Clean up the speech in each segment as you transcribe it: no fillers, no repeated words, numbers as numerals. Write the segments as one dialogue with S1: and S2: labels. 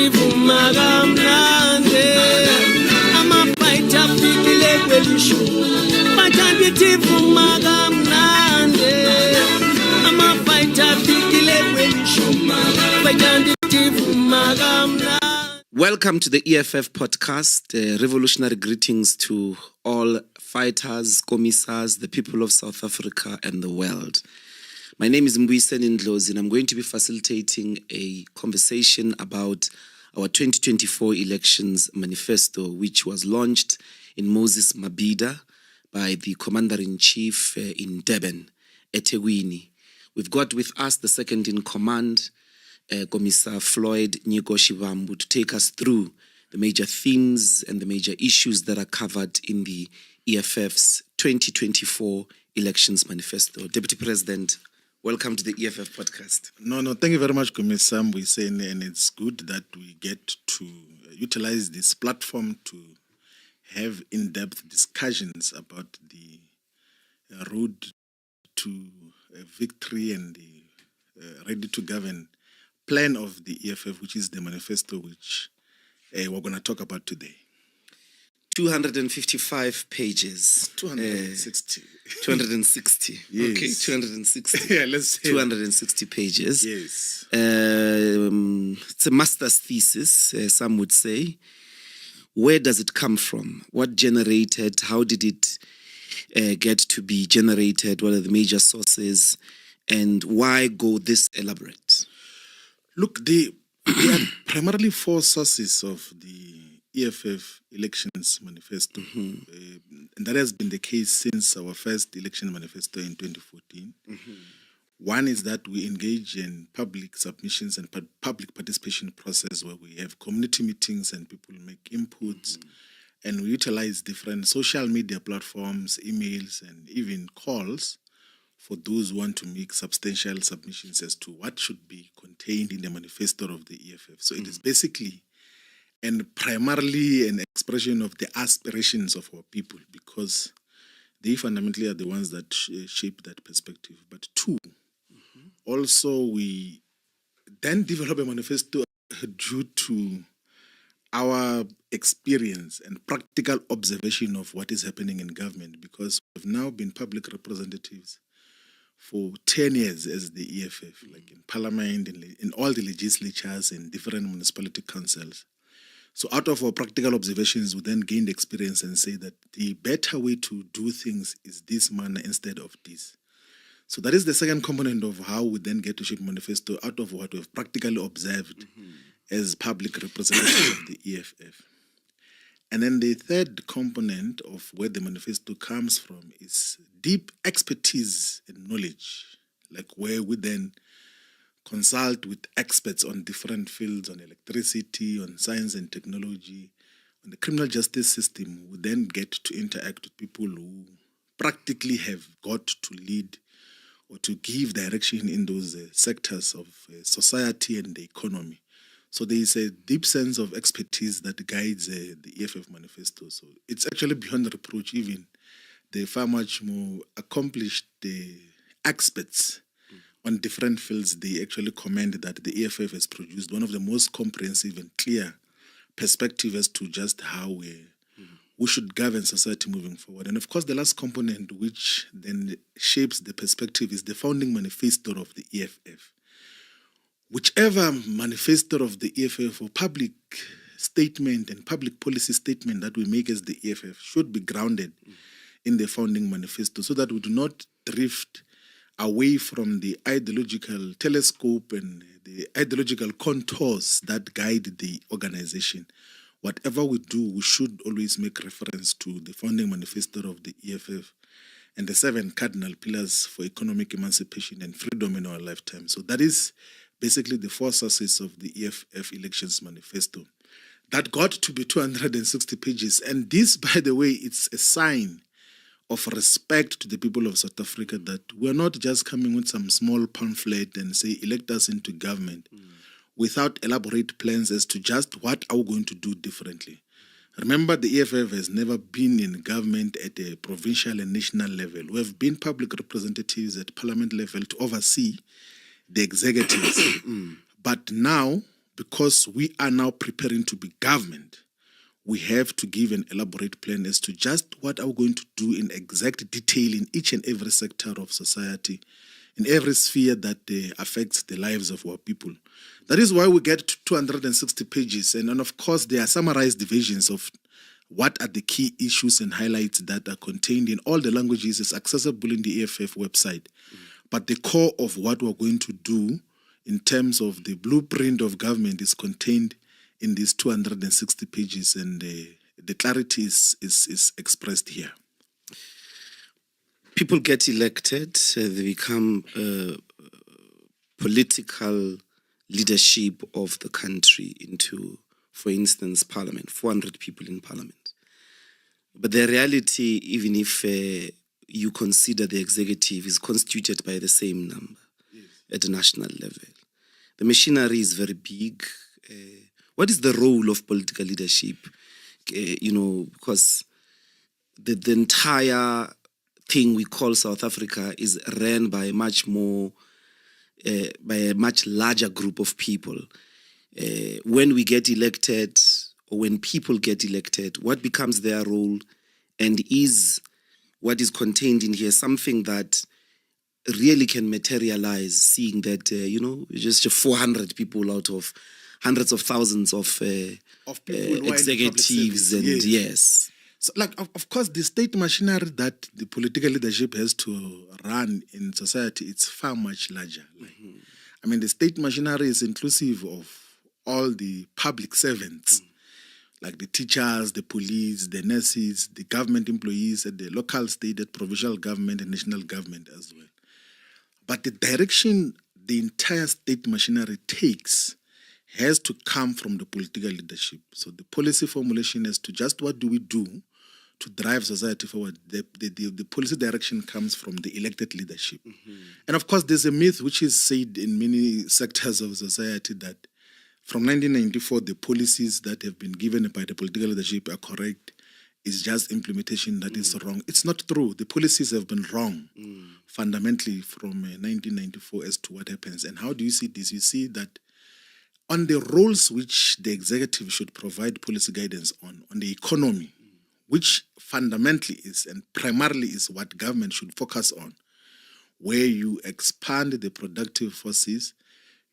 S1: Welcome to the EFF podcast. Revolutionary greetings to all fighters, commissars, the people of South Africa and the world. My name is Mbuyiseni Ndlozi and I'm going to be facilitating a conversation about our 2024 elections manifesto, which was launched in Moses Mabhida by the Commander-in-Chief in Durban, eThekwini. We've got with us the second in command, Commissar Floyd Shivambu, to take us through the major themes and the major issues that are covered in the EFF's 2024 elections manifesto. Deputy President, welcome to the EFF podcast.
S2: No, thank you very much, Commissar Mbuyiseni, and it's good that we get to utilize this platform to have in-depth discussions about the road to victory and the ready to govern plan of the EFF, which is the manifesto which we're going to talk about today.
S1: 255 pages.
S2: 260.
S1: 260.
S2: Yes.
S1: Okay, 260.
S2: Yeah, let's say
S1: 260 pages.
S2: Yes.
S1: It's a master's thesis, some would say. Where does it come from? What generated? How did it get to be generated? What are the major sources? And why go this elaborate?
S2: Look, there are primarily four sources of the EFF elections manifesto. And that has been the case since our first election manifesto in 2014. One is that we engage in public submissions and public participation process where we have community meetings and people make inputs. And we utilize different social media platforms, emails, and even calls for those who want to make substantial submissions as to what should be contained in the manifesto of the EFF. So it is basically and primarily an expression of the aspirations of our people, because they fundamentally are the ones that shape that perspective. But two, also we then develop a manifesto due to our experience and practical observation of what is happening in government, because we've now been public representatives for 10 years as the EFF, like in parliament, in all the legislatures and different municipality councils. So out of our practical observations, we then gained experience and say that the better way to do things is this manner instead of this. So that is the second component of how we then get to shape manifesto out of what we've practically observed as public representatives of the EFF. And then the third component of where the manifesto comes from is deep expertise and knowledge, like where we then consult with experts on different fields, on electricity, on science and technology, on the criminal justice system. We then get to interact with people who practically have got to lead or to give direction in those sectors of society and the economy. So there is a deep sense of expertise that guides the EFF manifesto. So it's actually beyond reproach. Even the far much more accomplished experts on different fields, they actually commend that the EFF has produced one of the most comprehensive and clear perspective as to just how we should govern society moving forward. And of course, the last component which then shapes the perspective is the founding manifesto of the EFF. Whichever manifesto of the EFF or public statement and public policy statement that we make as the EFF should be grounded in the founding manifesto, so that we do not drift away from the ideological telescope and the ideological contours that guide the organization. Whatever we do, we should always make reference to the founding manifesto of the EFF and the 7 cardinal pillars for economic emancipation and freedom in our lifetime. So that is basically the 4 sources of the EFF elections manifesto. That got to be 260 pages. And this, by the way, it's a sign of respect to the people of South Africa that we're not just coming with some small pamphlet and say, elect us into government without elaborate plans as to just what are we going to do differently. Remember, the EFF has never been in government at a provincial and national level. We have been public representatives at parliament level to oversee the executives. But now, because we are now preparing to be government, we have to give an elaborate plan as to just what are we going to do in exact detail in each and every sector of society, in every sphere that affects the lives of our people. That is why we get to 260 pages. And then, of course, there are summarized versions of what are the key issues and highlights that are contained in all the languages. It's accessible in the EFF website. But the core of what we're going to do in terms of the blueprint of government is contained in these 260 pages, and the clarity is expressed here.
S1: People get elected, they become political leadership of the country into, for instance, parliament, 400 people in parliament. But the reality, even if you consider the executive is constituted by the same number at the national level, the machinery is very big. What is the role of political leadership? Because the entire thing we call South Africa is ran by a much larger group of people. When we get elected, or when people get elected, what becomes their role, and is what is contained in here something that really can materialize, seeing that, just 400 people out of hundreds of thousands of
S2: people
S1: executives, and yes.
S2: So, of course, the state machinery that the political leadership has to run in society, it's far much larger. I mean, the state machinery is inclusive of all the public servants, like the teachers, the police, the nurses, the government employees at the local, state, and provincial government and national government as well. But the direction the entire state machinery takes has to come from the political leadership. So the policy formulation as to just what do we do to drive society forward, the policy direction comes from the elected leadership. And of course, there's a myth which is said in many sectors of society that from 1994, the policies that have been given by the political leadership are correct. It's just implementation that is wrong. It's not true. The policies have been wrong fundamentally from 1994 as to what happens. And how do you see this? You see that on the roles which the executive should provide policy guidance on the economy, which fundamentally is and primarily is what government should focus on, where you expand the productive forces,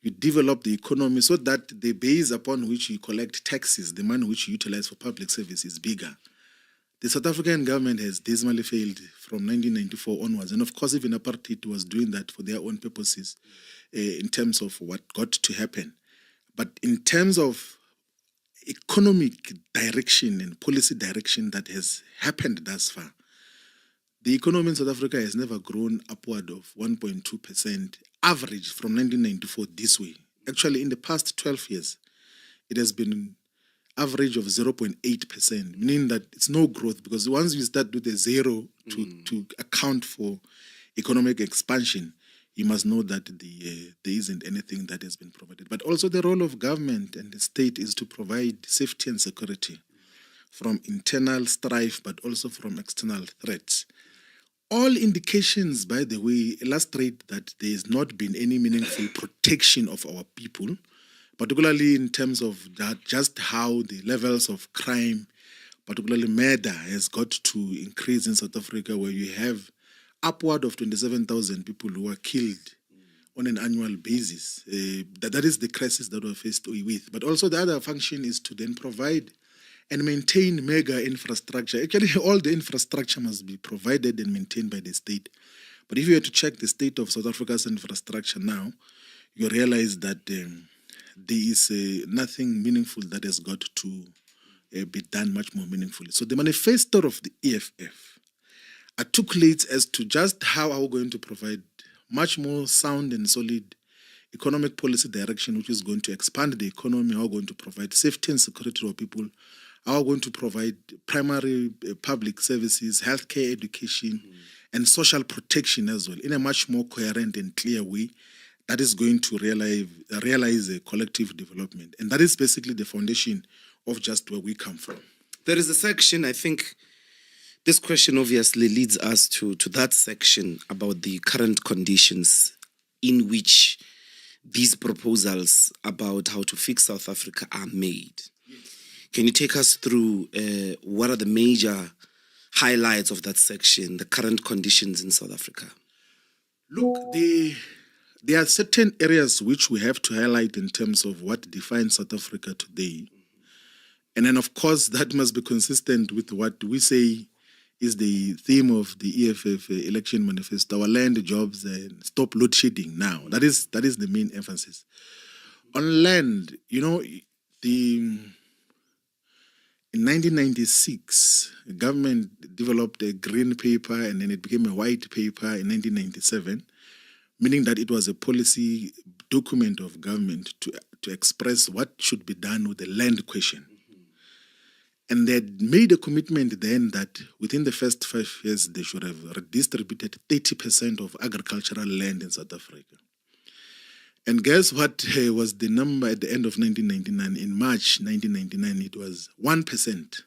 S2: you develop the economy so that the base upon which you collect taxes, the money which you utilize for public service, is bigger. The South African government has dismally failed from 1994 onwards. And of course, even apartheid was doing that for their own purposes in terms of what got to happen. But in terms of economic direction and policy direction that has happened thus far, the economy in South Africa has never grown upward of 1.2% average from 1994 this way. Actually, in the past 12 years, it has been average of 0.8%, meaning that it's no growth, because once you start with a zero to account for economic expansion, you must know that there isn't anything that has been provided. But also the role of government and the state is to provide safety and security from internal strife, but also from external threats. All indications, by the way, illustrate that there has not been any meaningful protection of our people, particularly in terms of that, just how the levels of crime, particularly murder, has got to increase in South Africa, where you have upward of 27,000 people who are killed on an annual basis. That is the crisis that we're faced with. But also the other function is to then provide and maintain mega infrastructure. Actually, all the infrastructure must be provided and maintained by the state. But if you were to check the state of South Africa's infrastructure now, you realize that there is nothing meaningful that has got to be done much more meaningfully. So the manifesto of the EFF articulates as to just how are we going to provide much more sound and solid economic policy direction, which is going to expand the economy, how we're going to provide safety and security to our people, how we're going to provide primary public services, healthcare, education, and social protection as well, in a much more coherent and clear way that is going to realize a collective development. And that is basically the foundation of just where we come from.
S1: There is a section, I think this question obviously leads us to that section about the current conditions in which these proposals about how to fix South Africa are made. Can you take us through what are the major highlights of that section, the current conditions in South Africa?
S2: Look, there are certain areas which we have to highlight in terms of what defines South Africa today. And then, of course, that must be consistent with what we say is the theme of the EFF election manifesto: our land, jobs, and stop load shedding now. That is the main emphasis. On land, in 1996, the government developed a green paper and then it became a white paper in 1997, meaning that it was a policy document of government to express what should be done with the land question. And they had made a commitment then that within the first 5 years, they should have redistributed 30% of agricultural land in South Africa. And guess what was the number at the end of 1999? In March 1999, it was 1%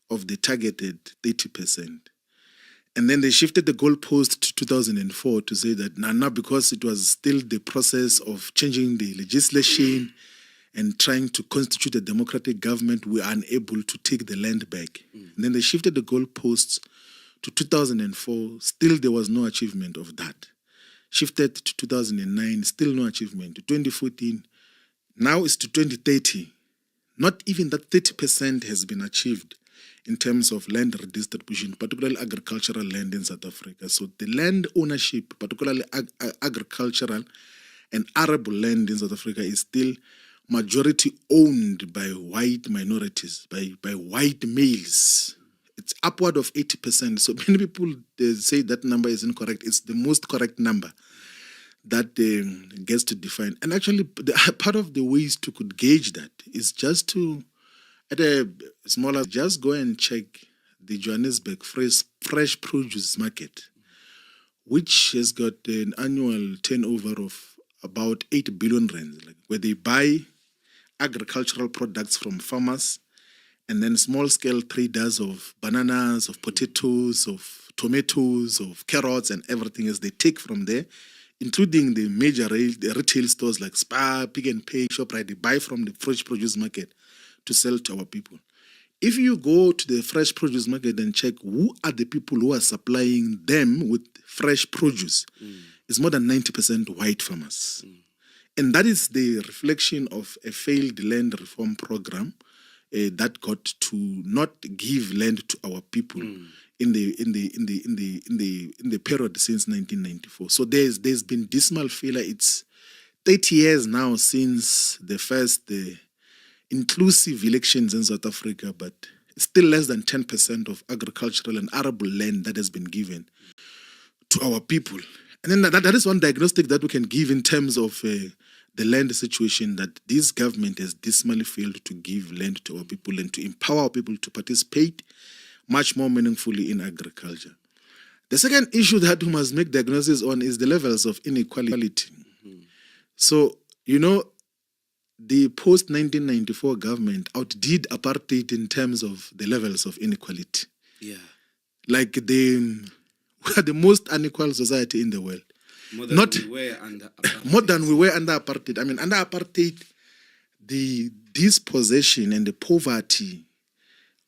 S2: of the targeted 30%. And then they shifted the goalpost to 2004 to say that now because it was still the process of changing the legislation and trying to constitute a democratic government, we are unable to take the land back. And then they shifted the goalposts to 2004. Still, there was no achievement of that. Shifted to 2009, still no achievement. To 2014, now it's to 2030. Not even that 30% has been achieved in terms of land redistribution, particularly agricultural land in South Africa. So the land ownership, particularly agricultural and arable land in South Africa, is still majority owned by white minorities, by white males. It's upward of 80%. So many people they say that number is incorrect. It's the most correct number that gets to define. And actually, part of the ways to could gauge that is just to, at a smaller, just go and check the Johannesburg fresh produce market, which has got an annual turnover of about 8 billion rand, where they buy agricultural products from farmers and then small-scale traders of bananas, of potatoes, of tomatoes, of carrots, and everything else they take from there, including the major retail stores like Spar, Pick n Pay, ShopRite. They buy from the fresh produce market to sell to our people. If you go to the fresh produce market and check who are the people who are supplying them with fresh produce, it's more than 90% white farmers. And that is the reflection of a failed land reform program that got to not give land to our people in the period since 1994. So there's been dismal failure. It's 30 years now since the first inclusive elections in South Africa, but still less than 10% of agricultural and arable land that has been given to our people. And then that is one diagnostic that we can give in terms of the land situation, that this government has dismally failed to give land to our people and to empower our people to participate much more meaningfully in agriculture. The second issue that we must make diagnosis on is the levels of inequality. So, the post-1994 government outdid apartheid in terms of the levels of inequality.
S1: Yeah.
S2: Like we are the most unequal society in the world.
S1: More than we were under apartheid.
S2: More than we were under apartheid. I mean, under apartheid, the dispossession and the poverty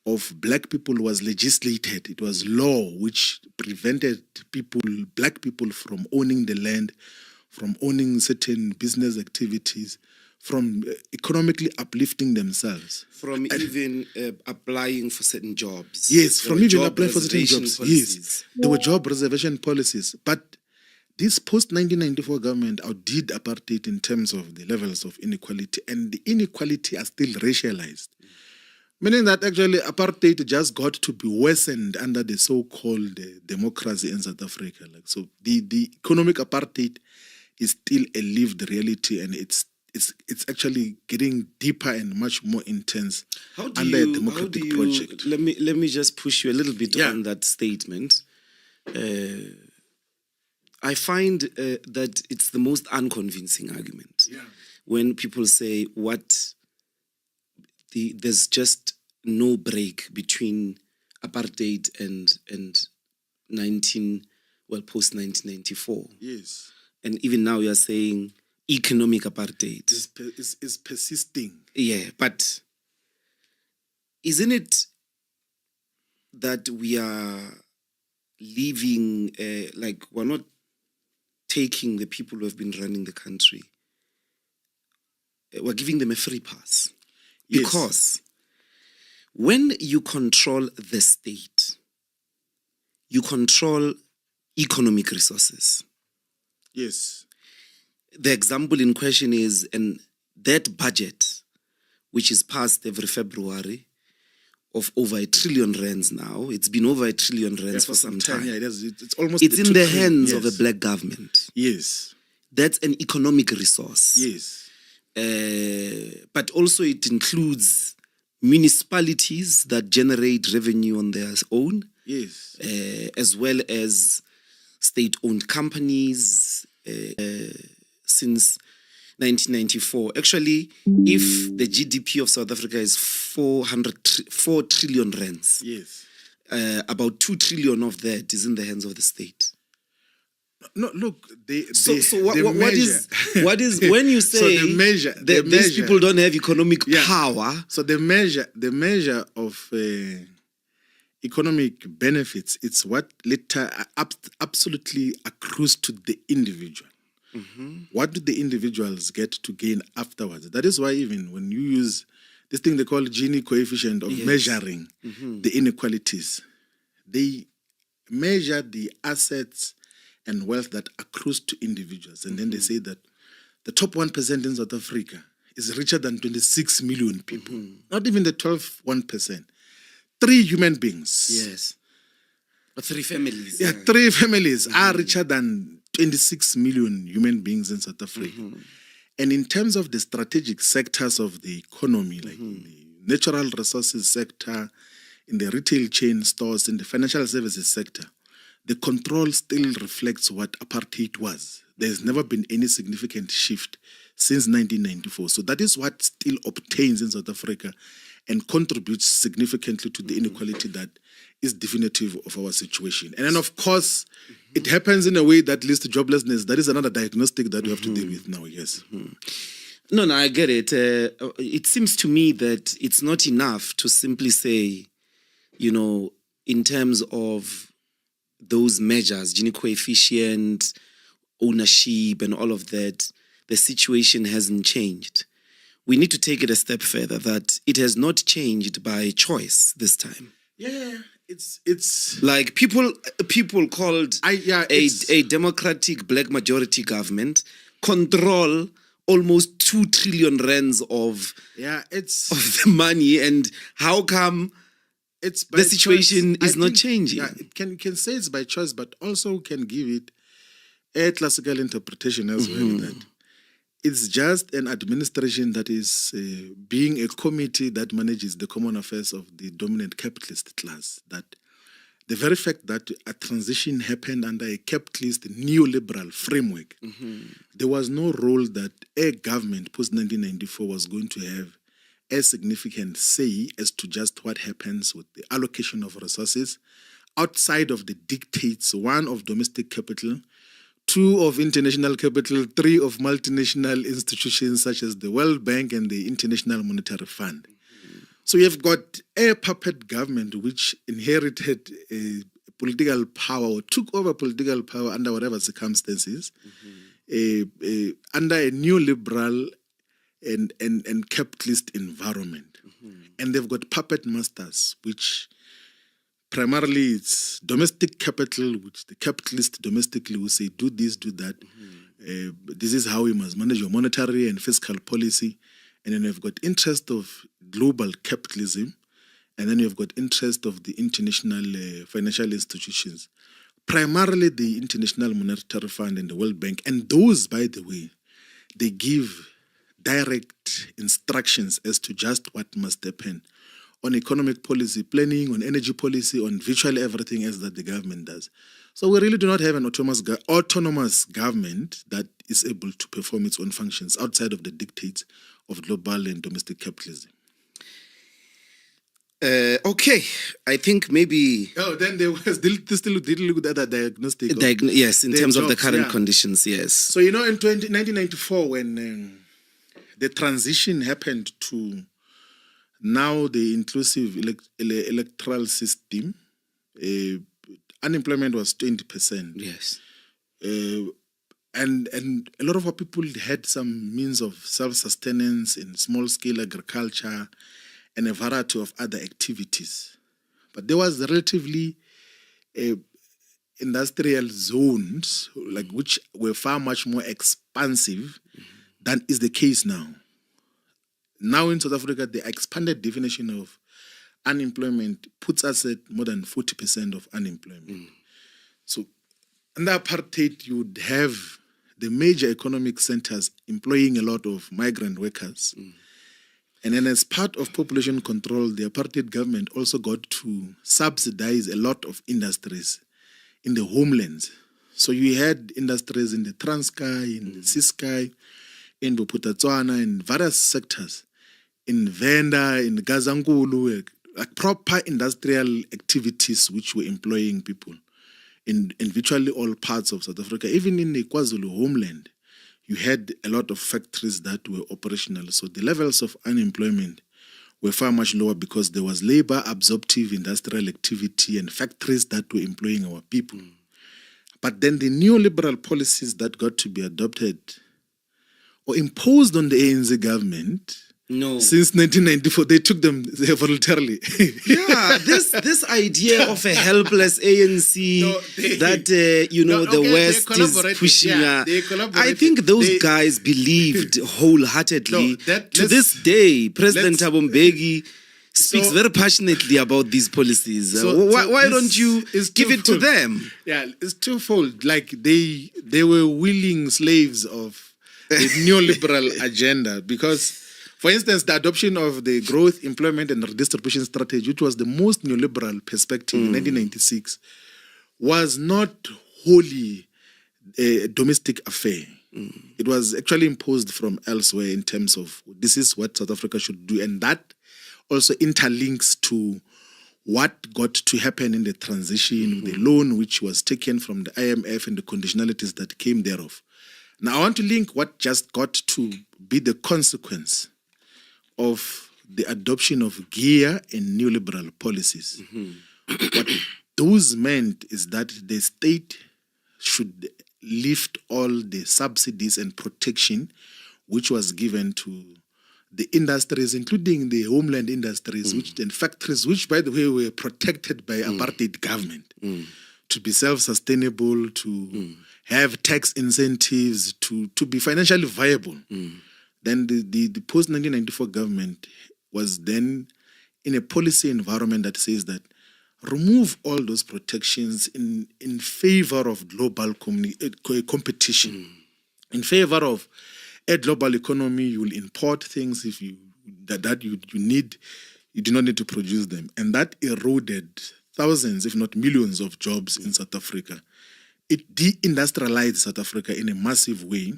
S2: of black people was legislated. It was law which prevented black people from owning the land, from owning certain business activities, from economically uplifting themselves.
S1: From even applying for certain jobs.
S2: Yes, from even applying for certain jobs.
S1: Policies.
S2: Yes, there were job reservation policies. But this post-1994 government outdid apartheid in terms of the levels of inequality, and the inequality are still racialized. Meaning that actually apartheid just got to be worsened under the so-called democracy in South Africa. So the economic apartheid is still a lived reality, and it's actually getting deeper and much more intense under a democratic project.
S1: Let me just push you a little bit on that statement. I find that it's the most unconvincing argument when people say there's just no break between apartheid and post 1994.
S2: Yes.
S1: And even now you're saying economic apartheid.
S2: Is persisting.
S1: Yeah, but isn't it that we are leaving, like we're not taking the people who have been running the country, we're giving them a free pass?
S2: Yes.
S1: Because when you control the state, you control economic resources.
S2: Yes.
S1: The example in question is, and that budget, which is passed every February, of over R1 trillion now. It's been over R1 trillion for some time.
S2: Yeah, it's almost.
S1: It's in the hands
S2: yes.
S1: of a black government.
S2: Yes.
S1: That's an economic resource.
S2: Yes.
S1: But also it includes municipalities that generate revenue on their own.
S2: Yes.
S1: As well as state-owned companies since 1994. Actually, if the GDP of South Africa is 4 trillion rands,
S2: yes,
S1: about 2 trillion of that is in the hands of the state.
S2: No, look,
S1: what is when you say these people don't have economic power?
S2: So the measure of economic benefits, it's what later absolutely accrues to the individual. Mm-hmm. What do the individuals get to gain afterwards? That is why even when you use this thing they call Gini coefficient of measuring the inequalities, they measure the assets and wealth that accrues to individuals. And then they say that the top 1% in South Africa is richer than 26 million people. Not even the 1%. 3 human beings.
S1: Yes. Or 3 families.
S2: Yeah, 3 families are richer than 26 million human beings in South Africa. And in terms of the strategic sectors of the economy, like in the natural resources sector, in the retail chain stores, in the financial services sector, the control still reflects what apartheid was. There's never been any significant shift since 1994. So that is what still obtains in South Africa and contributes significantly to the inequality that is definitive of our situation. And then, of course, it happens in a way that leads to joblessness. That is another diagnostic that we have to deal with now, yes.
S1: No, I get it. It seems to me that it's not enough to simply say, in terms of those measures, Gini coefficient, ownership, and all of that, the situation hasn't changed. We need to take it a step further, that it has not changed by choice this time.
S2: Yeah, it's
S1: like people called a democratic black majority government control almost 2 trillion rands of the money, and how come the situation is not changing?
S2: Yeah, it can say it's by choice, but also can give it a classical interpretation as well, that it's just an administration that is being a committee that manages the common affairs of the dominant capitalist class. That the very fact that a transition happened under a capitalist neoliberal framework, there was no role that a government post-1994 was going to have a significant say as to just what happens with the allocation of resources outside of the dictates, 1, of domestic capital, 2, of international capital, 3, of multinational institutions such as the World Bank and the International Monetary Fund. So you've got a puppet government which inherited a political power or took over political power under whatever circumstances, under a neoliberal and capitalist environment. And they've got puppet masters, which primarily it's domestic capital, which the capitalist domestically will say, do this, do that. This is how we must manage your monetary and fiscal policy. And then you've got interest of global capitalism. And then you've got interest of the international financial institutions. Primarily the International Monetary Fund and the World Bank. And those, by the way, they give direct instructions as to just what must happen on economic policy, planning, on energy policy, on virtually everything else that the government does. So we really do not have an autonomous government that is able to perform its own functions outside of the dictates of global and domestic capitalism.
S1: Okay, I think maybe
S2: Oh, then they still did look at the diagnostic.
S1: yes, in
S2: their
S1: terms of the
S2: jobs,
S1: current
S2: yeah.
S1: conditions, yes.
S2: So, in 1994, when the transition happened to now the inclusive electoral system, unemployment was 20%.
S1: Yes.
S2: And a lot of our people had some means of self-sustenance in small-scale agriculture and a variety of other activities. But there was relatively industrial zones, like which were far much more expansive than is the case now. Now in South Africa, the expanded definition of unemployment puts us at more than 40% of unemployment. So under apartheid, you would have the major economic centers employing a lot of migrant workers. And then as part of population control, the apartheid government also got to subsidize a lot of industries in the homelands. So you had industries in the Transkei, in the Ciskei, in Bophuthatswana, in various sectors, in Venda, in Gazankulu, like proper industrial activities which were employing people in virtually all parts of South Africa. Even in the KwaZulu homeland, you had a lot of factories that were operational. So the levels of unemployment were far much lower because there was labor-absorptive industrial activity and factories that were employing our people. But then the neoliberal policies that got to be adopted or imposed on the ANC government since 1994, they took them voluntarily.
S1: Yeah, this idea of a helpless ANC the West is pushing. I think those guys believed wholeheartedly. To this day, President Thabo Mbeki speaks very passionately about these policies. Why don't you give it to them?
S2: Yeah, it's twofold. Like they were willing slaves of the neoliberal agenda because, for instance, the adoption of the growth, employment, and redistribution strategy, which was the most neoliberal perspective in 1996, was not wholly a domestic affair. It was actually imposed from elsewhere in terms of this is what South Africa should do. And that also interlinks to what got to happen in the transition, the loan which was taken from the IMF and the conditionalities that came thereof. Now, I want to link what just got to be the consequence of the adoption of gear and neoliberal policies. What those meant is that the state should lift all the subsidies and protection which was given to the industries, including the homeland industries, which and factories, which, by the way, were protected by apartheid government to be self-sustainable, to have tax incentives, to be financially viable. Then the post-1994 government was then in a policy environment that says that remove all those protections in favor of global competition, in favor of a global economy. You will import things if you need. You do not need to produce them, and that eroded thousands, if not millions, of jobs in South Africa. It deindustrialized South Africa in a massive way,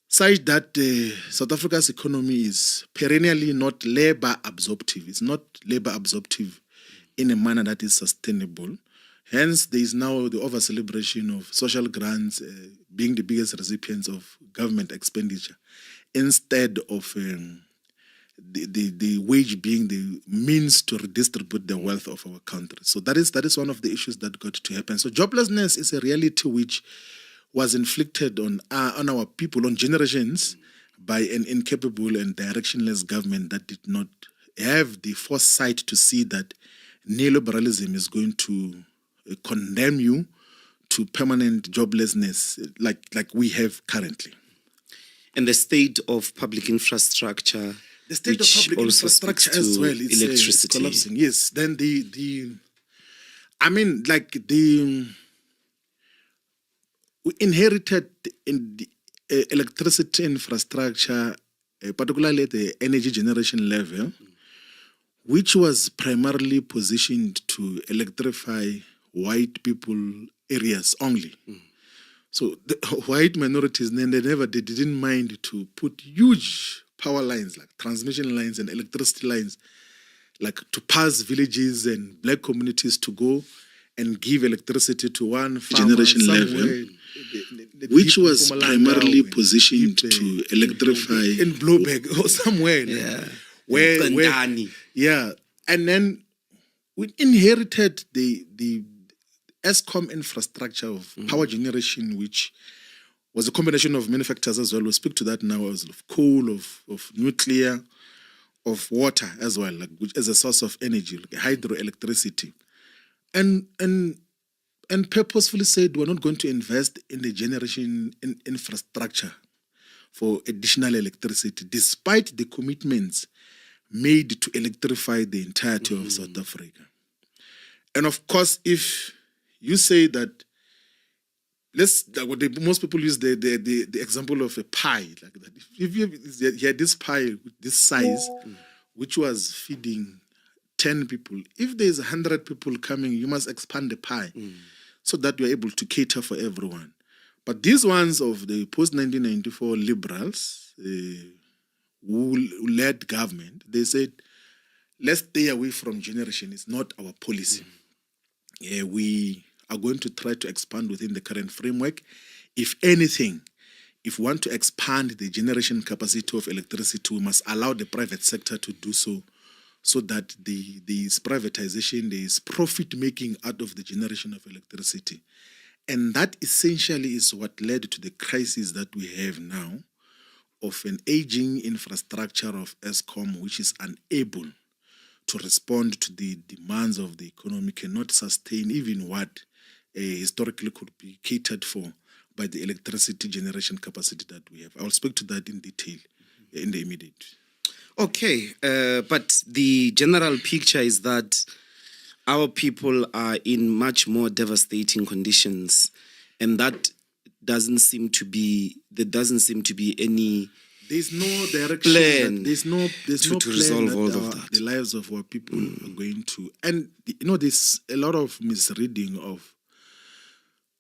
S2: such that South Africa's economy is perennially not labor absorptive. It's not labor absorptive in a manner that is sustainable. Hence, there is now the over-celebration of social grants being the biggest recipients of government expenditure, instead of the wage being the means to redistribute the wealth of our country. So that is one of the issues that got to happen. So joblessness is a reality which was inflicted on our people, on generations, by an incapable and directionless government that did not have the foresight to see that neoliberalism is going to condemn you to permanent joblessness like we have currently.
S1: And the state of public infrastructure,
S2: the state of public infrastructure as well, it's
S1: electricity.
S2: Collapsing. Yes, then we inherited in the electricity infrastructure, particularly at the energy generation level, which was primarily positioned to electrify white people areas only. So the white minorities, they didn't mind to put huge power lines, like transmission lines and electricity lines, like to pass villages and black communities to go and give electricity to one farmer
S3: Generation
S2: somewhere,
S3: level, which
S2: deep
S3: was
S2: Mpumalanga
S3: primarily
S2: or
S3: positioned
S2: deep,
S3: to electrify.
S2: in Blueberg or somewhere.
S1: Yeah.
S2: Where,
S1: Nkandani.
S2: yeah. And then we inherited the ESCOM infrastructure of power generation, which was a combination of many factors as well. We'll speak to that now, as of coal, of nuclear, of water as well, like which as a source of energy, like hydroelectricity. And purposefully said we're not going to invest in the generation in infrastructure for additional electricity, despite the commitments made to electrify the entirety of South Africa. And of course, if you say that, most people use the example of a pie, like that. If you had this pie with this size, which was feeding 10 people, if there's 100 people coming, you must expand the pie so that you're able to cater for everyone. But these ones of the post-1994 liberals who led government, they said, let's stay away from generation. It's not our policy. We are going to try to expand within the current framework. If anything, if we want to expand the generation capacity of electricity, we must allow the private sector to do so that there is privatization, there is profit-making out of the generation of electricity. And that essentially is what led to the crisis that we have now of an aging infrastructure of ESCOM, which is unable to respond to the demands of the economy, cannot sustain even what historically could be catered for by the electricity generation capacity that we have. I'll speak to that in detail in the immediate.
S1: Okay, but the general picture is that our people are in much more devastating conditions, and that doesn't seem to be any.
S2: There's no direction.
S1: Plan
S2: There's no
S1: to
S2: plan
S1: resolve
S2: that
S1: all of that.
S2: the lives of our people are going to. And there's a lot of misreading of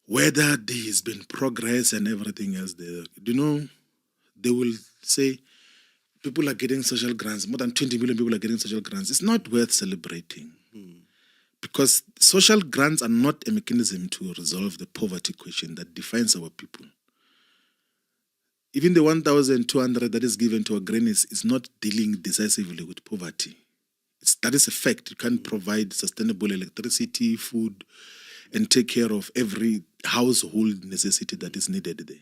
S2: whether there has been progress and everything else there. They will say people are getting social grants. More than 20 million people are getting social grants. It's not worth celebrating. Because social grants are not a mechanism to resolve the poverty question that defines our people. Even the 1,200 that is given to our grannies is not dealing decisively with poverty. That is a fact. You can't provide sustainable electricity, food, and take care of every household necessity that is needed there.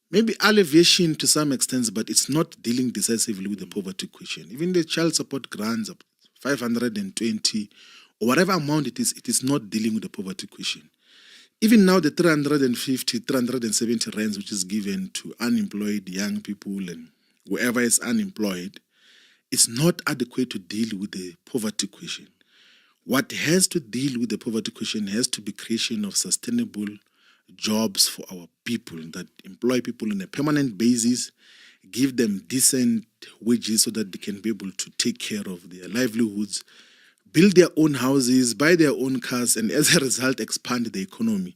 S2: Maybe alleviation to some extent, but it's not dealing decisively with the poverty question. Even the child support grants of 520 or whatever amount it is not dealing with the poverty question. Even now, the 350, 370 rands, which is given to unemployed young people and whoever is unemployed, it's not adequate to deal with the poverty question. What has to deal with the poverty question has to be creation of sustainable jobs for our people that employ people on a permanent basis, give them decent wages so that they can be able to take care of their livelihoods, build their own houses, buy their own cars, and as a result, expand the economy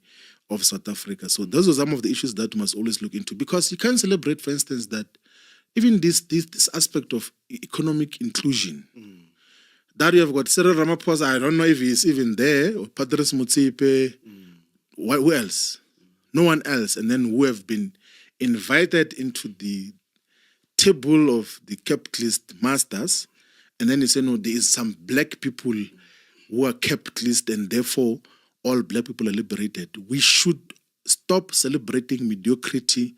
S2: of South Africa. So those are some of the issues that we must always look into, because you can celebrate, for instance, that even this aspect of economic inclusion, that we have got Cyril Ramaphosa, I don't know if he's even there, or Patrice Motsepe, who else? No one else. And then who have been invited into the table of the capitalist masters. And then you say, no, there is some black people who are capitalist and therefore all black people are liberated. We should stop celebrating mediocrity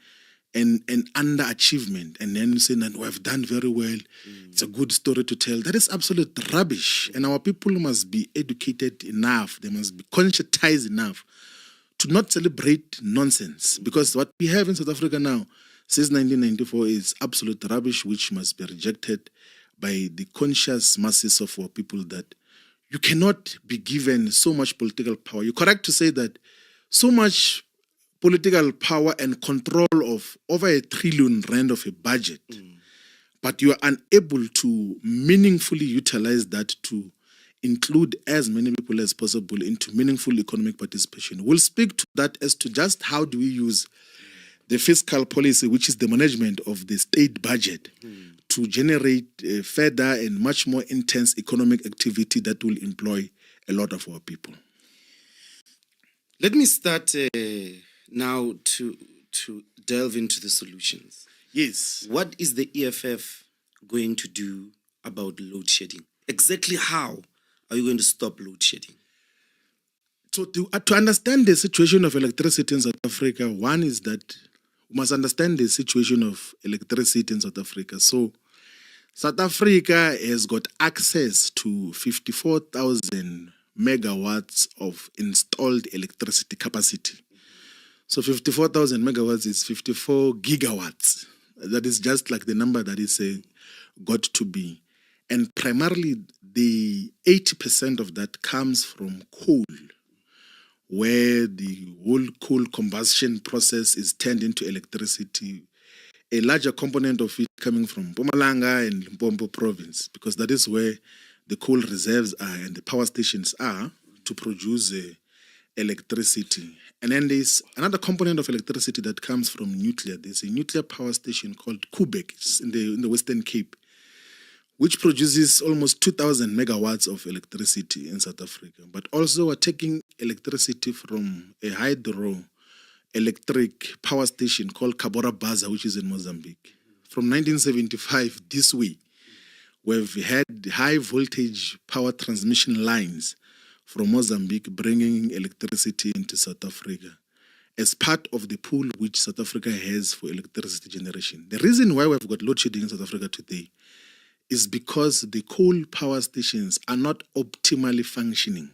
S2: and underachievement. And then you say, no, we have done very well. It's a good story to tell. That is absolute rubbish. And our people must be educated enough. They must be conscientized enough to not celebrate nonsense. Because what we have in South Africa now since 1994 is absolute rubbish, which must be rejected by the conscious masses of our people, that you cannot be given so much political power. You're correct to say that so much political power and control of over R1 trillion of a budget, but you are unable to meaningfully utilize that to include as many people as possible into meaningful economic participation. We'll speak to that as to just how do we use the fiscal policy, which is the management of the state budget, to generate further and much more intense economic activity that will employ a lot of our people.
S1: Let me start now to delve into the solutions.
S2: Yes.
S1: What is the EFF going to do about load shedding? Exactly how are you going to stop load shedding?
S2: So to understand the situation of electricity in South Africa, one is that we must understand the situation of electricity in South Africa. So South Africa has got access to 54,000 megawatts of installed electricity capacity. So 54,000 megawatts is 54 gigawatts. That is just like the number that is got to be. And primarily, the 80% of that comes from coal, where the whole coal combustion process is turned into electricity. A larger component of it coming from Mpumalanga and Limpopo province, because that is where the coal reserves are and the power stations are to produce electricity. And then there's another component of electricity that comes from nuclear. There's a nuclear power station called Kubek. It's in the Western Cape, which produces almost 2,000 megawatts of electricity in South Africa. But also we're taking electricity from a hydroelectric power station called Cabora Baza, which is in Mozambique. From 1975 this way, we've had high voltage power transmission lines from Mozambique bringing electricity into South Africa as part of the pool which South Africa has for electricity generation. The reason why we've got load shedding in South Africa today is because the coal power stations are not optimally functioning.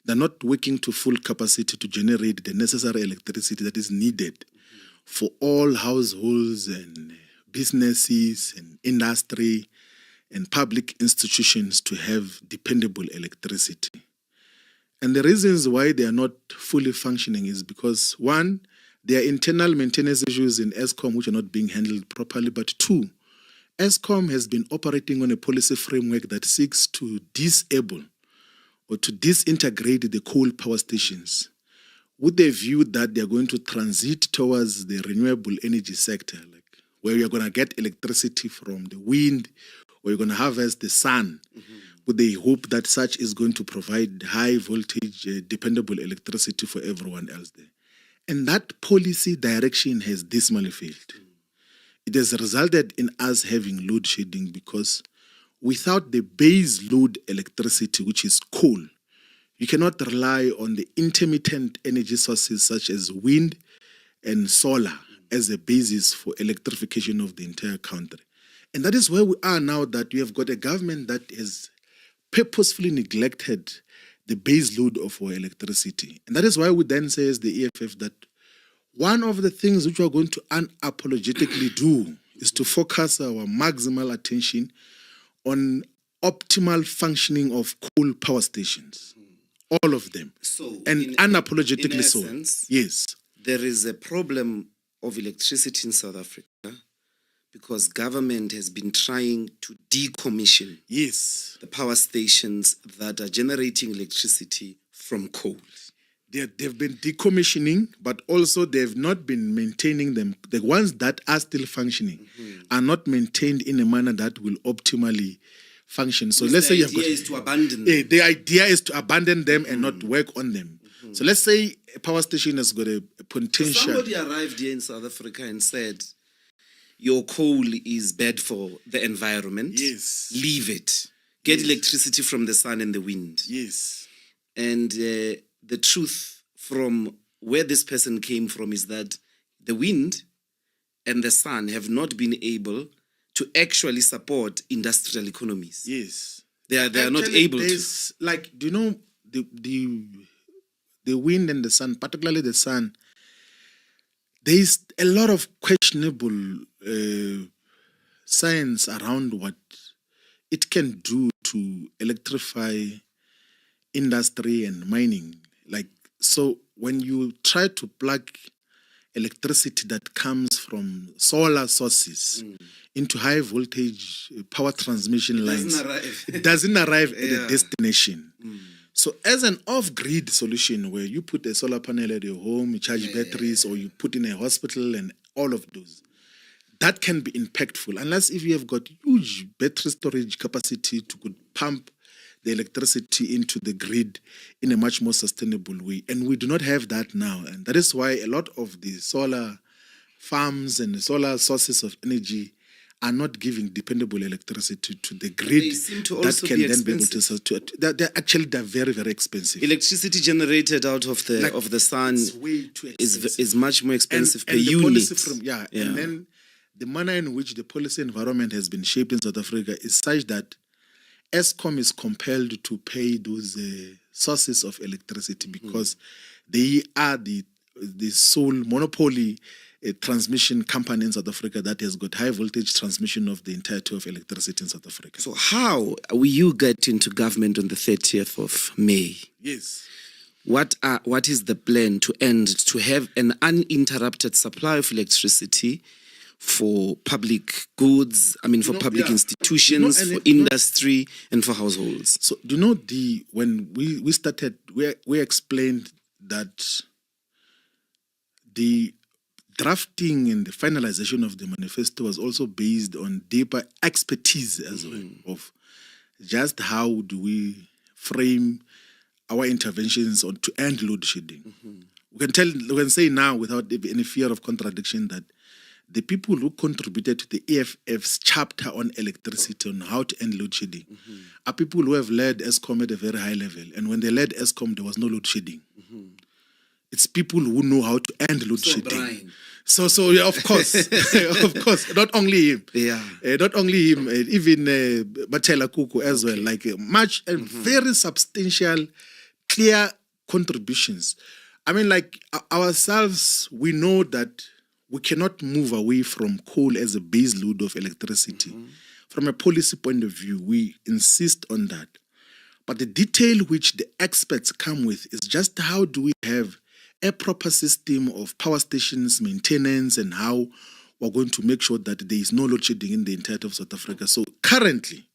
S2: They're not working to full capacity to generate the necessary electricity that is needed for all households and businesses and industry and public institutions to have dependable electricity. And the reasons why they are not fully functioning is because, one, there are internal maintenance issues in ESCOM which are not being handled properly, but two, ESCOM has been operating on a policy framework that seeks to disable or to disintegrate the coal power stations with the view that they are going to transit towards the renewable energy sector, like where you're going to get electricity from the wind or you're going to harvest the sun, with the hope that such is going to provide high voltage, dependable electricity for everyone else there. And that policy direction has dismally failed. It has resulted in us having load shedding because without the base load electricity, which is coal, you cannot rely on the intermittent energy sources such as wind and solar as a basis for electrification of the entire country. And that is where we are now, that we have got a government that has purposefully neglected the base load of our electricity. And that is why we then say as the EFF that one of the things which we are going to unapologetically do is to focus our maximal attention on optimal functioning of coal power stations. All of them.
S1: So,
S2: and unapologetically
S1: in
S2: so.
S1: essence,
S2: Yes.
S1: there is a problem of electricity in South Africa because government has been trying to decommission the power stations that are generating electricity from coal.
S2: They've been decommissioning, but also they've not been maintaining them. The ones that are still functioning are not maintained in a manner that will optimally function. So let's say
S1: the idea is to abandon them.
S2: The idea is to abandon them and not work on them. So let's say a power station has got a potential.
S1: So somebody arrived here in South Africa and said, your coal is bad for the environment.
S2: Yes.
S1: Leave it. Get electricity from the sun and the wind.
S2: Yes.
S1: And the truth from where this person came from is that the wind and the sun have not been able to actually support industrial economies.
S2: Yes.
S1: They are not able to.
S2: Like, do you know the wind and the sun, particularly the sun, there is a lot of questionable science around what it can do to electrify industry and mining. Like, so when you try to plug electricity that comes from solar sources into high voltage power transmission lines, it doesn't arrive at the destination. So as an off-grid solution where you put a solar panel at your home, you charge batteries, or you put in a hospital and all of those, that can be impactful unless if you have got huge battery storage capacity to could pump the electricity into the grid in a much more sustainable way. And we do not have that now. And that is why a lot of the solar farms and the solar sources of energy are not giving dependable electricity to the grid.
S1: They seem to
S2: that
S1: also
S2: can
S1: be
S2: then be able
S1: expensive.
S2: they're very, very expensive.
S1: Electricity generated out of the sun
S2: It's way too expensive.
S1: is much more expensive per
S2: the
S1: unit.
S2: policy and then the manner in which the policy environment has been shaped in South Africa is such that Eskom is compelled to pay those sources of electricity because they are the sole monopoly transmission company in South Africa that has got high voltage transmission of the entirety of electricity in South Africa.
S1: So how will you get into government on the 30th of May?
S2: Yes.
S1: What is the plan to have an uninterrupted supply of electricity for public goods, for public institutions, for industry, and for households?
S2: So, when we started, we explained that the drafting and the finalization of the manifesto was also based on deeper expertise as well of just how do we frame our interventions to end load shedding. We can say now without any fear of contradiction that the people who contributed to the EFF's chapter on electricity, on how to end load shedding, are people who have led Eskom at a very high level. And when they led Eskom, there was no load shedding. It's people who know how to end load shedding.
S1: Brian.
S2: So yeah, of course, of course, not only him, not only him, even Matela Kuku as well, like much and very substantial, clear contributions. Ourselves, we know that we cannot move away from coal as a base load of electricity. From a policy point of view, we insist on that. But the detail which the experts come with is just how do we have a proper system of power stations maintenance and how we're going to make sure that there is no load shedding in the entirety of South Africa. So currently,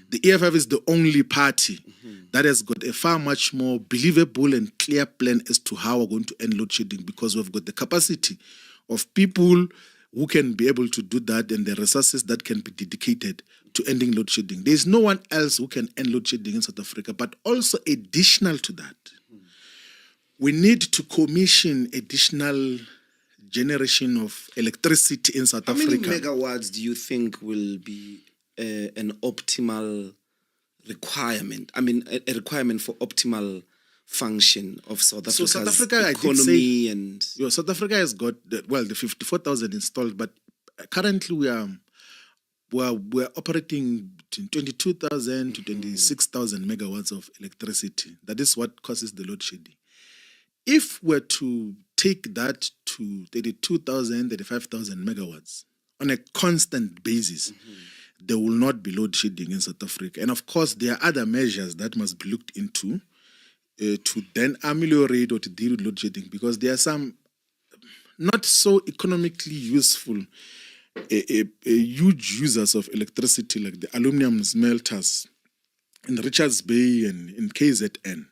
S2: the EFF is the only party that has got a far much more believable and clear plan as to how we're going to end load shedding, because we've got the capacity of people who can be able to do that and the resources that can be dedicated to ending load shedding. There's no one else who can end load shedding in South Africa, but also additional to that, we need to commission additional generation of electricity in South Africa.
S1: How many megawatts do you think will be an optimal requirement? A requirement for optimal function of South Africa's economy and...
S2: South Africa has got, the 54,000 installed, but currently we're operating between 22,000 to 26,000 megawatts of electricity. That is what causes the load shedding. If we're to take that to 32,000, 35,000 megawatts on a constant basis, there will not be load shedding in South Africa. And of course, there are other measures that must be looked into to then ameliorate or to deal with load shedding, because there are some not so economically useful huge users of electricity, like the aluminum smelters in Richards Bay and in KZN.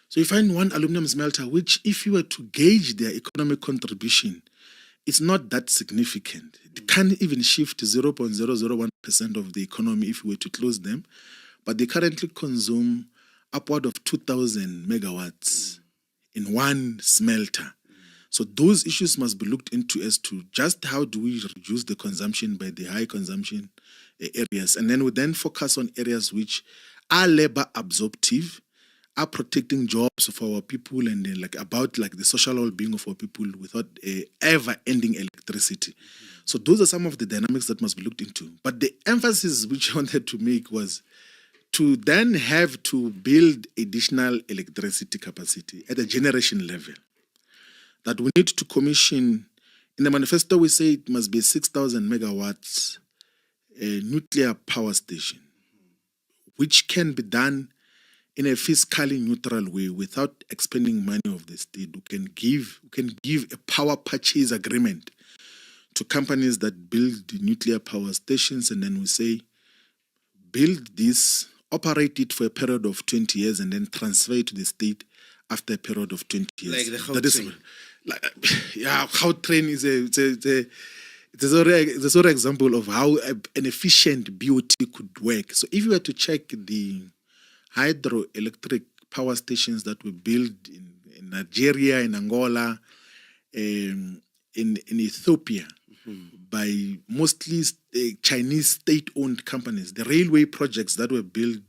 S2: So you find one aluminum smelter, which if you were to gauge their economic contribution, it's not that significant. It can't even shift to 0.001% of the economy if we were to close them. But they currently consume upward of 2,000 megawatts in one smelter. So those issues must be looked into as to just how do we reduce the consumption by the high consumption areas. And then we then focus on areas which are labor absorptive, are protecting jobs for our people, and about the social well-being of our people without ever-ending electricity. So those are some of the dynamics that must be looked into. But the emphasis which I wanted to make was to then have to build additional electricity capacity at a generation level. That we need to commission, in the manifesto we say it must be 6,000 megawatts nuclear power station, which can be done in a fiscally neutral way without expending money of the state. We can give a power purchase agreement to companies that build the nuclear power stations, and then we say, build this, operate it for a period of 20 years, and then transfer it to the state after a period of 20 years.
S1: Like the Gautrain.
S2: it's a sort of example of how an efficient BOT could work. So if you were to check the hydroelectric power stations that were built in Nigeria, in Angola, in Ethiopia, by mostly Chinese state-owned companies, the railway projects that were built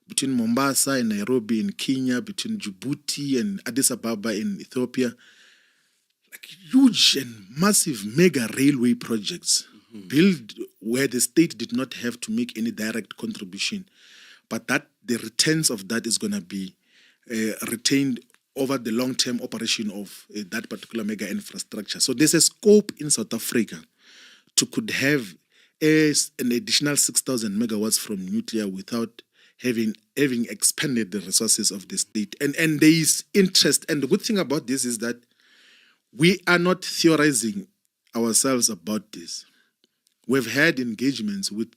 S2: between Mombasa and Nairobi in Kenya, between Djibouti and Addis Ababa in Ethiopia, like huge and massive mega railway projects built where the state did not have to make any direct contribution, but that the returns of that is going to be retained over the long-term operation of that particular mega infrastructure. So there's a scope in South Africa to could have an additional 6,000 megawatts from nuclear without having expanded the resources of the state. And there is interest. And the good thing about this is that we are not theorizing ourselves about this. We've had engagements with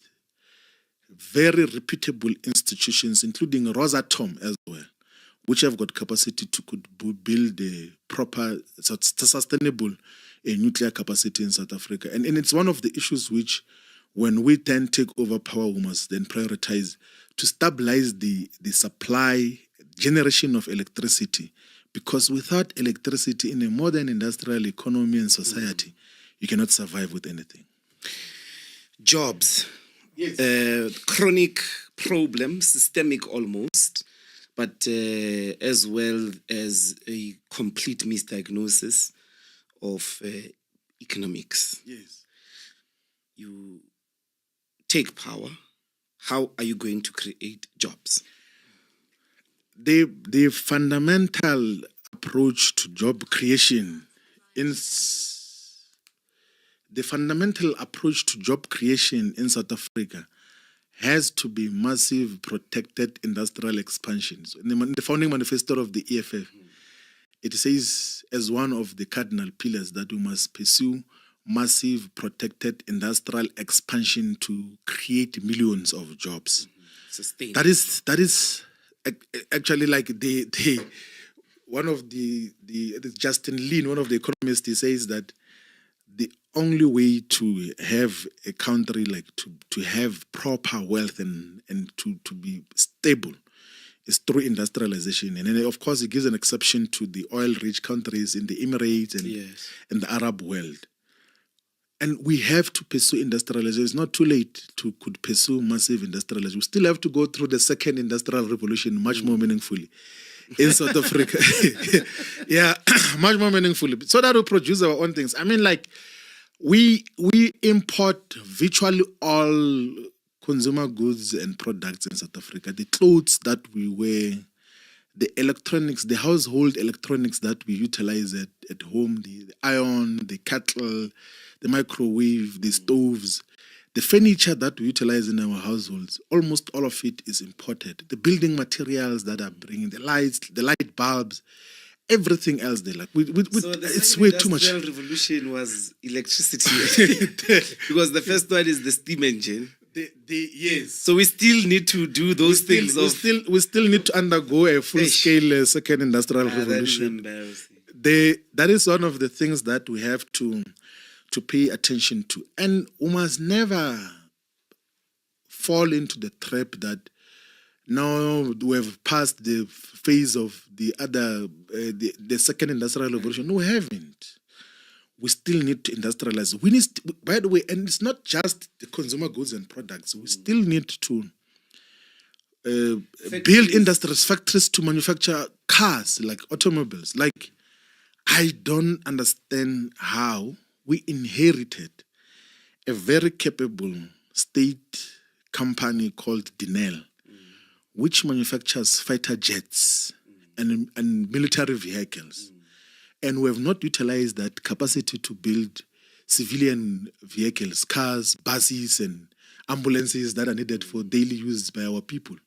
S2: very reputable institutions, including Rosatom as well, which have got capacity to could build a proper, sustainable nuclear capacity in South Africa. And it's one of the issues which, when we then take over power, we must then prioritize to stabilize the supply generation of electricity. Because without electricity in a modern industrial economy and society, you cannot survive with anything.
S1: Jobs.
S2: Yes.
S1: Chronic problem, systemic almost, but as well as a complete misdiagnosis of economics.
S2: Yes.
S1: You take power. How are you going to create jobs?
S2: The fundamental approach to job creation in South Africa has to be massive protected industrial expansions. In the founding manifesto of the EFF, it says as one of the cardinal pillars that we must pursue massive protected industrial expansion to create millions of jobs.
S1: Sustain.
S2: That is actually like the one of the Justin Lin, one of the economists, he says that the only way to have a country like to have proper wealth and to be stable is through industrialization. And then of course it gives an exception to the oil-rich countries in the Emirates and the Arab world. And we have to pursue industrialization. It's not too late to could pursue massive industrialization. We still have to go through the second industrial revolution much more meaningfully in South Africa. Yeah, much more meaningfully. So that we produce our own things. I mean, like, we import virtually all consumer goods and products in South Africa. The clothes that we wear, the electronics, the household electronics that we utilize at home, the iron, the kettle, the microwave, the stoves, the furniture that we utilize in our households, almost all of it is imported. The building materials that are bringing the lights, the light bulbs, everything else they like.
S1: So
S2: it's way too much.
S1: The industrial revolution was electricity because the first one is the steam engine.
S2: Yes.
S1: So we still need to do those things.
S2: We still need to undergo a full-scale second industrial revolution.
S1: That is embarrassing.
S2: That is one of the things that we have to pay attention to. And we must never fall into the trap that now we have passed the phase of the other, the second industrial revolution. No, we haven't. We still need to industrialize. We need, by the way, and it's not just the consumer goods and products. We still need to build industries, factories to manufacture cars, like automobiles. Like, I don't understand how we inherited a very capable state company called Denel, which manufactures fighter jets and military vehicles. And we have not utilized that capacity to build civilian vehicles, cars, buses, and ambulances that are needed for daily use by our people.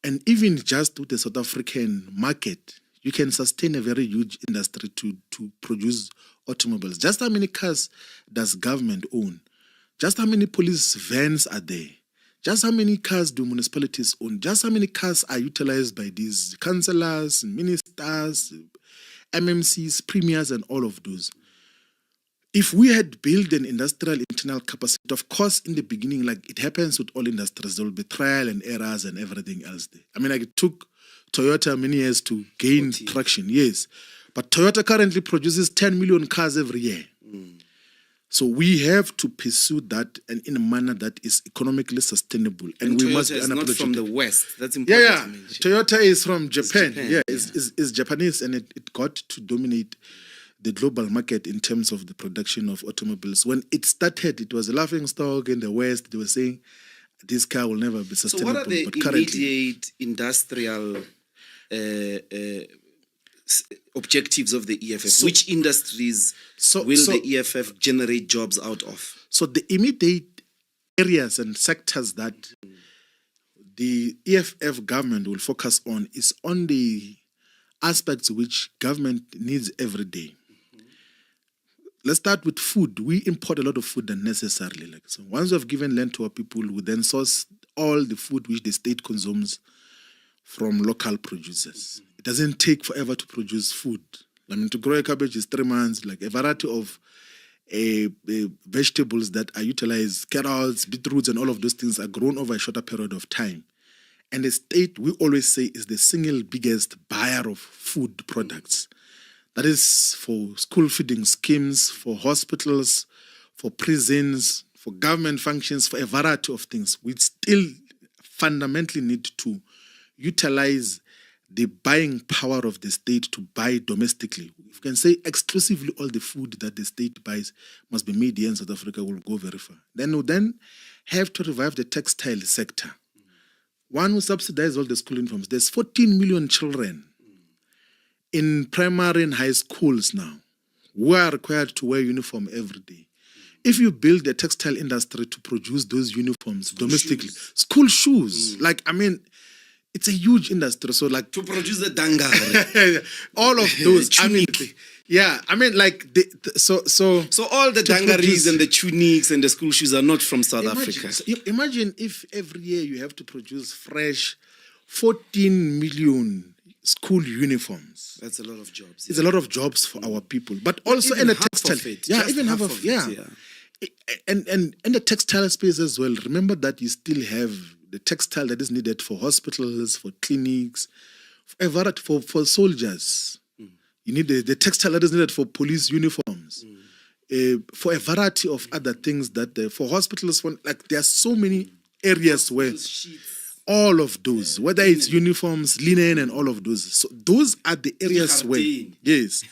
S2: And even just with the South African market, you can sustain a very huge industry to produce automobiles. Just how many cars does government own? Just how many police vans are there? Just how many cars do municipalities own? Just how many cars are utilized by these councillors, ministers, MMCs, premiers, and all of those? if we had built an industrial internal capacity, of course, in the beginning, like it happens with all industries, there will be trial and errors and everything else there. I mean, like it took Toyota many years to gain traction, yes. But Toyota currently produces 10 million cars every year. So we have to pursue that and in a manner that is economically sustainable. And we
S1: Toyota
S2: must be
S1: is not
S2: unapologetic.
S1: from the West. That's important
S2: Yeah.
S1: to mention.
S2: Toyota is from Japan.
S1: Japan,
S2: It's Japanese, and it got to dominate the global market in terms of the production of automobiles. When it started, it was a laughing stock in the West. They were saying this car will never be
S1: So
S2: sustainable.
S1: what are the
S2: but currently,
S1: immediate industrial objectives of the EFF? Which industries will the EFF generate jobs out of?
S2: so the immediate areas and sectors that the EFF government will focus on is on the aspects which government needs every day. Let's start with food. We import a lot of food unnecessarily. Like so, once we have given land to our people, we then source all the food which the state consumes from local producers. It doesn't take forever to produce food. I mean, to grow a cabbage is 3 months. Like a variety of vegetables that are utilized, carrots, beetroots, and all of those things are grown over a shorter period of time. And the state, we always say, is the single biggest buyer of food products. That is for school feeding schemes, for hospitals, for prisons, for government functions, for a variety of things. We still fundamentally need to utilize the buying power of the state to buy domestically. If you can say exclusively all the food that the state buys must be made here in South Africa, will go very far. Then we'll have to revive the textile sector. One will subsidize all the school uniforms. There's 14 million children in primary and high schools now who are required to wear uniform every day. If you build a textile industry to produce those uniforms domestically, school shoes, like, I mean, it's a huge industry. So, like,
S1: To produce the dangare.
S2: all of those, I mean, like, so
S1: all the
S2: to
S1: dangaris
S2: produce-
S1: and the tunics and the school shoes are not from South
S2: imagine,
S1: Africa.
S2: so imagine if every year you have to produce fresh 14 million school uniforms.
S1: That's a lot of jobs.
S2: It's a lot of jobs for our people, but also
S1: Even
S2: in the
S1: half
S2: textile.
S1: of it,
S2: Yeah,
S1: just
S2: even half
S1: half
S2: of
S1: of
S2: yeah.
S1: it, yeah.
S2: And in the textile space as well. Remember that you still have the textile that is needed for hospitals, for clinics, for soldiers. You need the textile that is needed for police uniforms, for a variety of other things that for hospitals. Like there are so many areas where all of those, whether it's uniforms, linen, and all of those. So those are the areas where yes,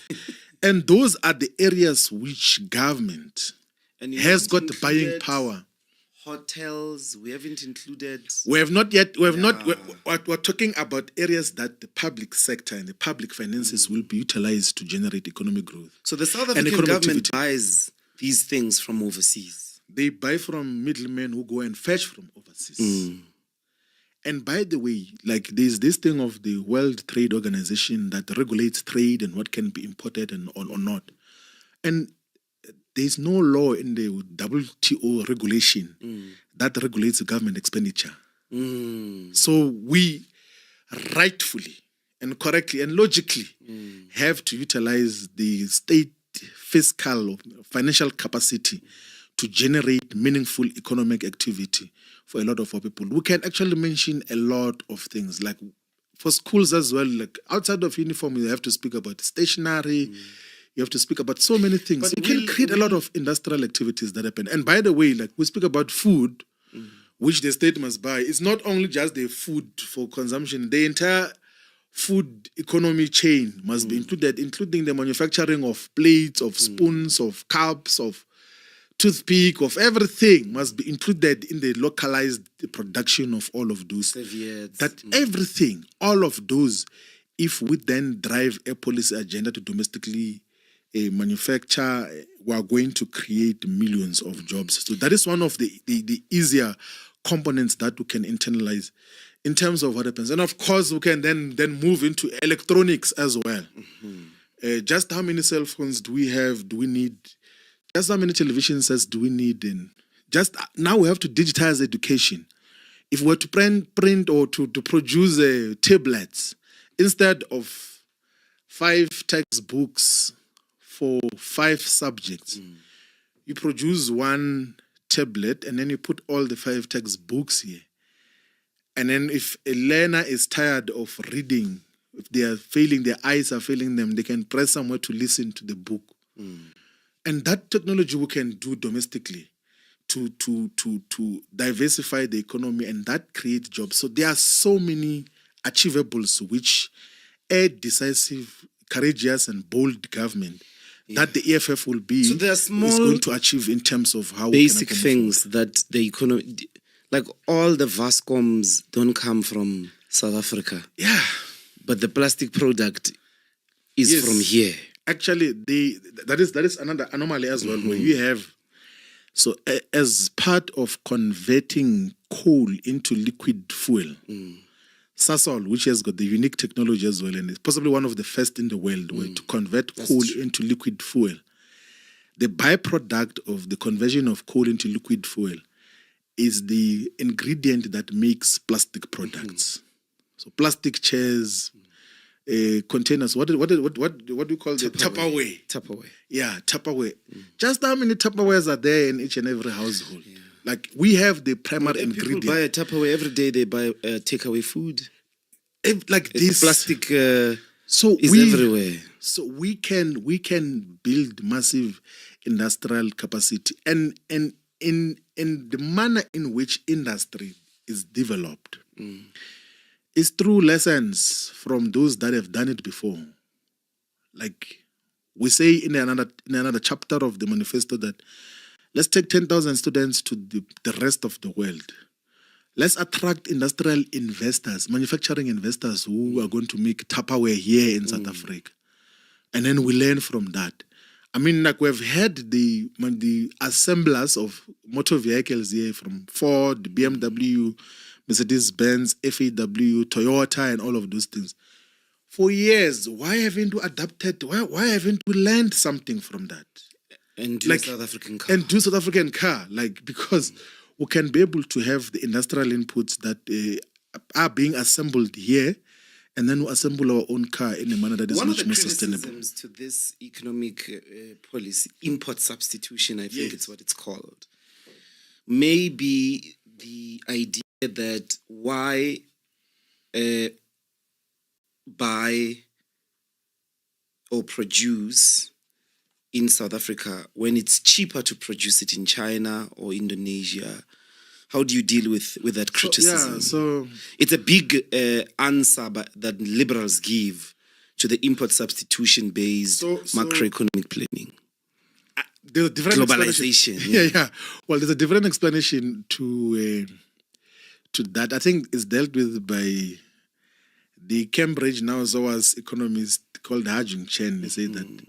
S2: and those are the areas which government
S1: And you
S2: has
S1: haven't
S2: got the buying
S1: included
S2: power.
S1: Hotels, we haven't included.
S2: We have not yet. We have not. We're talking about areas that the public sector and the public finances will be utilized to generate economic growth.
S1: So the South
S2: And
S1: African
S2: economic
S1: government
S2: activity.
S1: buys these things from overseas.
S2: They buy from middlemen who go and fetch from overseas. And by the way, like there's this thing of the World Trade Organization that regulates trade and what can be imported and or not. And there's no law in the WTO regulation that regulates government expenditure. So we rightfully and correctly and logically have to utilize the state fiscal or financial capacity to generate meaningful economic activity for a lot of our people. We can actually mention a lot of things, like for schools as well, like outside of uniform, you have to speak about stationery, you have to speak about so many things.
S1: But
S2: You can create a lot of industrial activities that happen. And by the way, like we speak about food, which the state must buy. It's not only just the food for consumption, the entire food economy chain must be included, including the manufacturing of plates, of spoons, of cups, of toothpick, of everything must be included in the localized production of all of those.
S1: Serviettes.
S2: That everything, all of those, if we then drive a policy agenda to domestically manufacture, we are going to create millions of jobs. So that is one of the easier components that we can internalize in terms of what happens. And of course, we can then move into electronics as well. Just how many cell phones do we have? Do we need? Just how many television sets do we need? And just now we have to digitize education. If we were to print or to produce tablets, instead of 5 textbooks for 5 subjects, you produce one tablet and then you put all the 5 textbooks here. And then if a learner is tired of reading, if they are failing, their eyes are failing them, they can press somewhere to listen to the book. And that technology we can do domestically to diversify the economy, and that creates jobs. So there are so many achievables which a decisive, courageous and bold government that the EFF will be
S1: So there are small
S2: is going to achieve in terms of how
S1: basic
S2: we can
S1: things that the economy, like all the Vascoms don't come from South Africa,
S2: Yeah.
S1: but the plastic product is
S2: Yes.
S1: from here.
S2: Actually, that is another anomaly as well, where you have, so as part of converting coal into liquid fuel, Sasol, which has got the unique technology as well, and is possibly one of the first in the world where to convert coal into liquid fuel. The byproduct of the conversion of coal into liquid fuel is the ingredient that makes plastic products. So plastic chairs, containers. What do you call it? Tupperware.
S1: Tupperware.
S2: Yeah, Tupperware. Just how many Tupperwares are there in each and every household? Like we have the primary ingredient.
S1: People buy a Tupperware every day. They buy takeaway food.
S2: Like
S1: It's
S2: this
S1: plastic
S2: so
S1: is
S2: we,
S1: everywhere.
S2: So we can build massive industrial capacity, and in the manner in which industry is developed is through lessons from those that have done it before. Like we say in another chapter of the manifesto that let's take 10,000 students to the rest of the world. Let's attract industrial investors, manufacturing investors who are going to make Tupperware here in South Africa. And then we learn from that. I mean, like we've had the assemblers of motor vehicles here from Ford, BMW, Mercedes-Benz, FAW, Toyota, and all of those things. For years, why haven't we adapted? Why haven't we learned something from that?
S1: And do South African car.
S2: And do South African car, like, because we can be able to have the industrial inputs that are being assembled here, and then we assemble our own car in a manner that is
S1: One
S2: much
S1: of the
S2: more sustainable.
S1: criticisms to this economic policy, import substitution, I think it's what it's called, maybe the idea that why buy or produce in South Africa when it's cheaper to produce it in China or Indonesia. How do you deal with that criticism?
S2: So
S1: It's a big answer that liberals give to the import substitution based macroeconomic planning.
S2: there's a different
S1: Globalization.
S2: explanation. Yeah. Well, there's a different explanation to that. I think it's dealt with by the Cambridge now SOAS economist called Ha-Joon Chen. They say that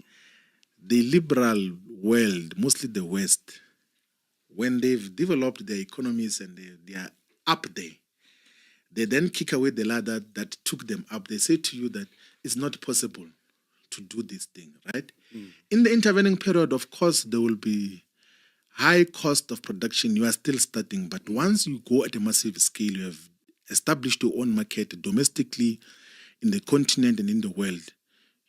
S2: the liberal world, mostly the West, when they've developed their economies and they are up there, they then kick away the ladder that took them up. They say to you that it's not possible to do this thing, right? In the intervening period, of course, there will be high cost of production. You are still starting, but once you go at a massive scale, you have established your own market domestically in the continent and in the world,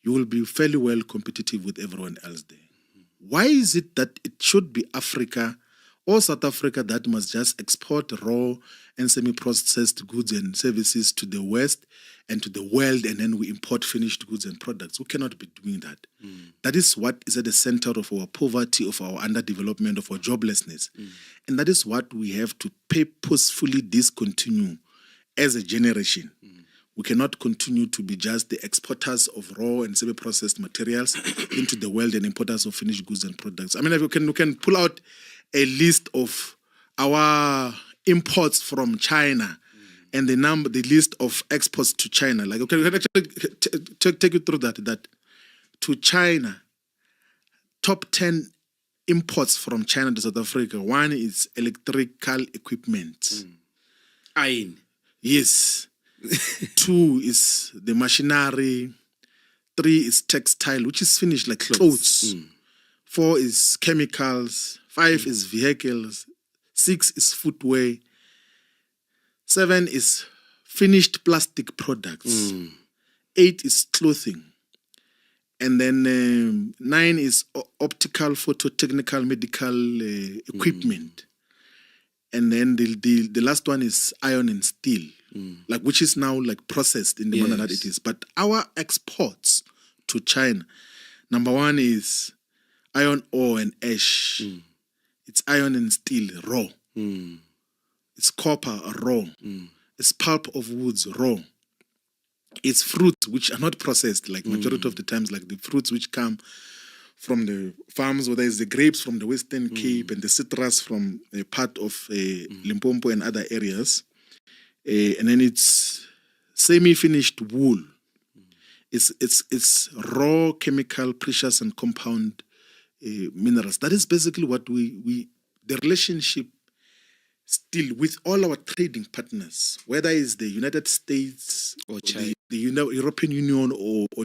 S2: you will be fairly well competitive with everyone else there. Why is it that it should be Africa or South Africa that must just export raw and semi-processed goods and services to the West and to the world, and then we import finished goods and products? We cannot be doing that. That is what is at the center of our poverty, of our underdevelopment, of our joblessness. And that is what we have to purposefully discontinue as a generation. We cannot continue to be just the exporters of raw and semi-processed materials into the world and importers of finished goods and products. I mean, we can pull out a list of our imports from China and the list of exports to China. Like, okay, we can actually take you through that to China, top 10 imports from China to South Africa. One is electrical equipment.
S1: Iron.
S2: Yes. 2 is the machinery. 3 is textile, which is finished like clothes. 4 is chemicals. 5 is vehicles. 6 is footwear. 7 is finished plastic products. 8 is clothing. And then 9 is optical, phototechnical, medical equipment. And then the last one is iron and steel, like which is now like processed in the manner that it is. But our exports to China, number 1 is iron ore and ash. It's iron and steel raw. It's copper raw. It's pulp of woods raw. It's fruits which are not processed, like majority of the times, like the fruits which come from the farms, whether it's the grapes from the Western Cape and the citrus from a part of Limpopo and other areas. And then it's semi-finished wool. It's raw chemical, precious and compound minerals. That is basically what the relationship still with all our trading partners, whether it's the United States
S1: or China,
S2: the European Union or